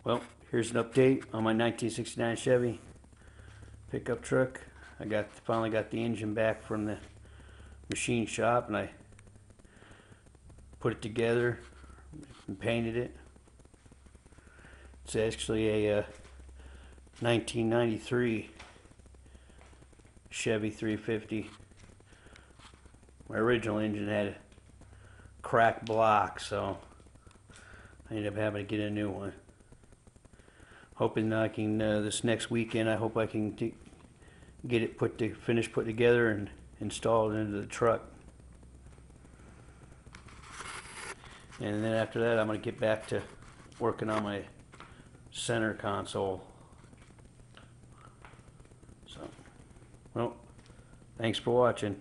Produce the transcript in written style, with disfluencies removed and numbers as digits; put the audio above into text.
Well, here's an update on my 1969 Chevy pickup truck. Finally got the engine back from the machine shop, and I put it together and painted it. It's actually a 1993 Chevy 350. My original engine had a cracked block, so I ended up having to get a new one. Hoping I can this next weekend. I hope I can get it finished put together and installed into the truck. And then after that, I'm going to get back to working on my center console. So, well, thanks for watching.